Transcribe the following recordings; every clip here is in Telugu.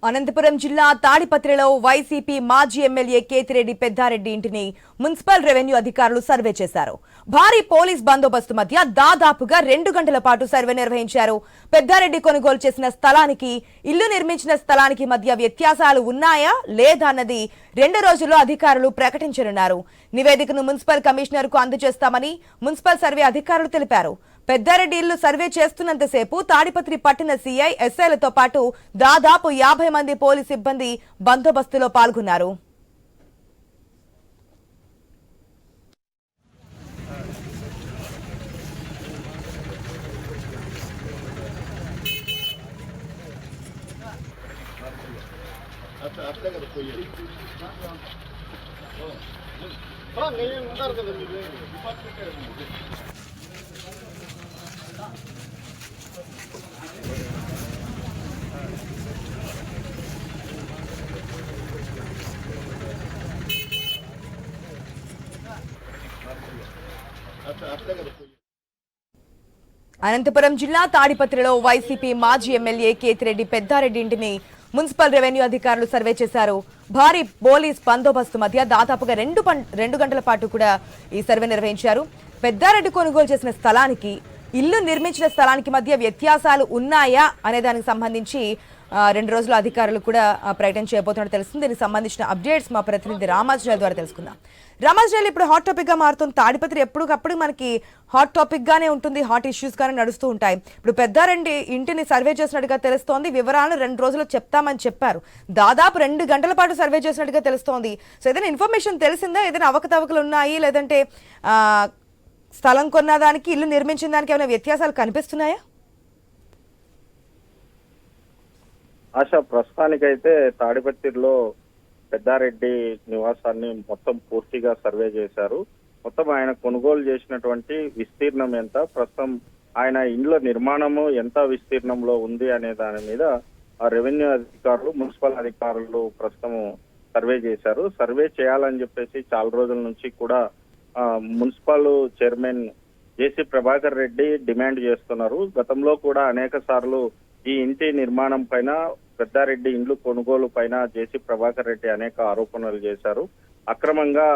అనంతపురం జిల్లా తాడిపత్రిలో వైసీపీ మాజీ ఎమ్మెల్యే కేతిరెడ్డి పెద్దారెడ్డి ఇంటిని మున్సిపల్ రెవెన్యూ అధికారులు సర్వే చేశారు. భారీ పోలీస్ బందోబస్తు మధ్య దాదాపుగా 2 గంటల పాటు సర్వే నిర్వహించారు. పెద్దారెడ్డి కొనుగోలు చేసిన స్థలానికి, ఇల్లు నిర్మించిన స్థలానికి మధ్య వ్యత్యాసాలు ఉన్నాయా లేదా అన్నది 2 రోజుల్లో అధికారులు ప్రకటించనున్నారు. నివేదికను మున్సిపల్ కమిషనర్ కు అందజేస్తామని మున్సిపల్ సర్వే అధికారులు తెలిపారు. పెద్దారెడ్డి ఇల్లు సర్వే చేస్తున్నంతసేపు తాడిపత్రి పట్టణ సీఐ, ఎస్ఐలతో పాటు దాదాపు 50 మంది పోలీసు సిబ్బంది బందోబస్తులో పాల్గొన్నారు. అనంతపురం జిల్లా తాడిపత్రిలో వైసీపీ మాజీ ఎమ్మెల్యే కేతిరెడ్డి పెద్దారెడ్డి ఇంటిని మున్సిపల్ రెవెన్యూ అధికారులు సర్వే చేశారు. భారీ పోలీస్ బందోబస్తు మధ్య దాదాపుగా 2 గంటల పాటు కూడా ఈ సర్వే నిర్వహించారు. పెద్దారెడ్డి కొనుగోలు చేసిన స్థలానికి, ఇల్లు నిర్మించిన స్థలానికి మధ్య వ్యత్యాసాలు ఉన్నాయా అనే దానికి సంబంధించి 2 రోజుల అధికారులు కూడా ప్రకటన చేయబోతున్నట్టు తెలుస్తుంది. దీనికి సంబంధించిన అప్డేట్స్ మా ప్రతినిధి రామాజల్ ద్వారా తెలుసుకుందాం. రామాజల్, ఇప్పుడు హాట్ టాపిక్ గా మారుతుంది తాడిపత్రి. ఎప్పటికప్పుడు మనకి హాట్ టాపిక్ గానే ఉంటుంది, హాట్ ఇష్యూస్ గానే నడుస్తూ ఉంటాయి. ఇప్పుడు పెద్దారెడ్డి ఇంటిని సర్వే చేసినట్టుగా తెలుస్తోంది. వివరాలను 2 రోజుల్లో చెప్తామని చెప్పారు. దాదాపు 2 గంటల పాటు సర్వే చేసినట్టుగా తెలుస్తోంది. సో ఏదైనా ఇన్ఫర్మేషన్ తెలిసిందా? ఏదైనా అవకతవకలు ఉన్నాయి, లేదంటే స్థలం కొన్నదానికి, ఇల్లు నిర్మించిన దానికి ఏమైనా వ్యత్యాసాలు కనిపిస్తున్నాయా? ఆశ, ప్రస్తుతానికైతే తాడిపత్రిలో పెద్దారెడ్డి నివాసాన్ని మొత్తం పూర్తిగా సర్వే చేశారు. మొత్తం ఆయన కొనుగోలు చేసినటువంటి విస్తీర్ణం ఎంత, ప్రస్తుతం ఆయన ఇండ్ల నిర్మాణము ఎంత విస్తీర్ణంలో ఉంది అనే దాని మీద ఆ రెవెన్యూ అధికారులు, మున్సిపల్ అధికారులు ప్రస్తుతం సర్వే చేశారు. సర్వే చేయాలని చెప్పేసి చాలా రోజుల నుంచి కూడా మున్సిపల్ చైర్మన్ జేసీ ప్రభాకర్ రెడ్డి డిమాండ్ చేస్తున్నారు. గతంలో కూడా అనేక సార్లు ఈ ఇంటి నిర్మాణం పైన, పెద్దారెడ్డి ఇండ్లు కొనుగోలు పైన జేసీ ప్రభాకర్ రెడ్డి అనేక ఆరోపణలు చేశారు. అక్రమంగా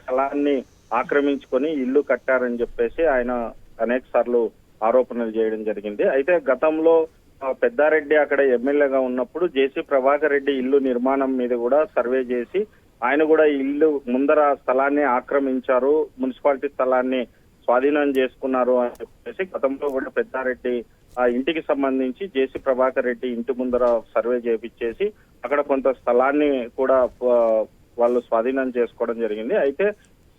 స్థలాన్ని ఆక్రమించుకొని ఇల్లు కట్టారని చెప్పేసి ఆయన అనేక సార్లు ఆరోపణలు చేయడం జరిగింది. అయితే గతంలో పెద్దారెడ్డి అక్కడ ఎమ్మెల్యేగా ఉన్నప్పుడు జేసీ ప్రభాకర్ రెడ్డి ఇల్లు నిర్మాణం మీద కూడా సర్వే చేసి ఆయన కూడా ఇల్లు ముందర స్థలాన్ని ఆక్రమించారు, మున్సిపాలిటీ స్థలాన్ని స్వాధీనం చేసుకున్నారు అని చెప్పేసి గతంలో కూడా పెద్దారెడ్డి ఆ ఇంటికి సంబంధించి జేసీ ప్రభాకర్ రెడ్డి ఇంటి ముందర సర్వే చేపించేసి అక్కడ కొంత స్థలాన్ని కూడా వాళ్ళు స్వాధీనం చేసుకోవడం జరిగింది. అయితే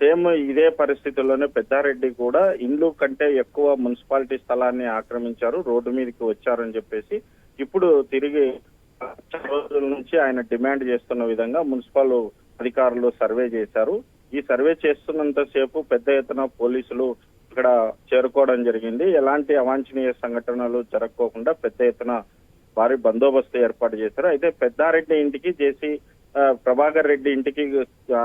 సేమ్ ఇదే పరిస్థితుల్లోనే పెద్దారెడ్డి కూడా ఇండ్లు కంటే ఎక్కువ మున్సిపాలిటీ స్థలాన్ని ఆక్రమించారు, రోడ్డు మీదకి వచ్చారని చెప్పేసి ఇప్పుడు తిరిగి రోజుల నుంచి ఆయన డిమాండ్ చేస్తున్న విధంగా మున్సిపల్ అధికారులు సర్వే చేశారు. ఈ సర్వే చేస్తున్నంతసేపు పెద్ద ఎత్తున పోలీసులు ఇక్కడ చేరుకోవడం జరిగింది. ఎలాంటి అవాంఛనీయ సంఘటనలు జరగకోకుండా పెద్ద ఎత్తున భారీ బందోబస్తు ఏర్పాటు చేశారు. అయితే పెద్దారెడ్డి ఇంటికి జేసీ ప్రభాకర్ రెడ్డి ఇంటికి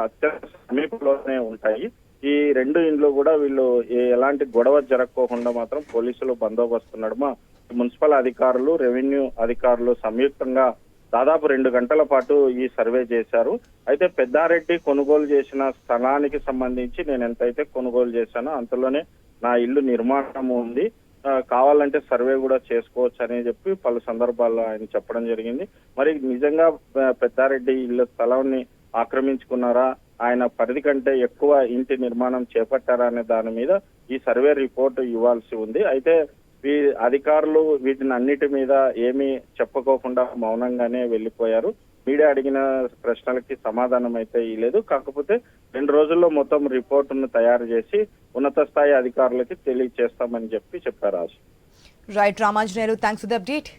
అత్యంత సమీపంలోనే ఉంటాయి. ఈ 2 ఇండ్లు కూడా వీళ్ళు ఎలాంటి గొడవ జరగకోకుండా మాత్రం పోలీసులు బందోబస్తు నడుమ మున్సిపల్ అధికారులు, రెవెన్యూ అధికారులు సంయుక్తంగా దాదాపు 2 గంటల పాటు ఈ సర్వే చేశారు. అయితే పెద్దారెడ్డి కొనుగోలు చేసిన స్థలానికి సంబంధించి నేను ఎంతైతే కొనుగోలు చేశానో అంతలోనే నా ఇల్లు నిర్మాణం ఉంది, కావాలంటే సర్వే కూడా చేసుకోవచ్చు అని చెప్పి పలు సందర్భాల్లో ఆయన చెప్పడం జరిగింది. మరి నిజంగా పెద్దారెడ్డి ఇల్లు స్థలాన్ని ఆక్రమించుకున్నారా, ఆయన పరిధి కంటే ఎక్కువ ఇంటి నిర్మాణం చేపట్టారా అనే దాని మీద ఈ సర్వే రిపోర్ట్ ఇవ్వాల్సి ఉంది. అయితే ఈ అధికారులు వీటిని అన్నిటి మీద ఏమీ చెప్పుకోకుండా మౌనంగానే వెళ్లిపోయారు. మీడియా అడిగిన ప్రశ్నలకి సమాధానం అయితే ఇవ్వలేదు. కాకపోతే 2 రోజుల్లో మొత్తం రిపోర్టును తయారు చేసి ఉన్నత స్థాయి అధికారులకి తెలియజేస్తామని చెప్పారు. Right Ramanjaneyulu, thanks for the update.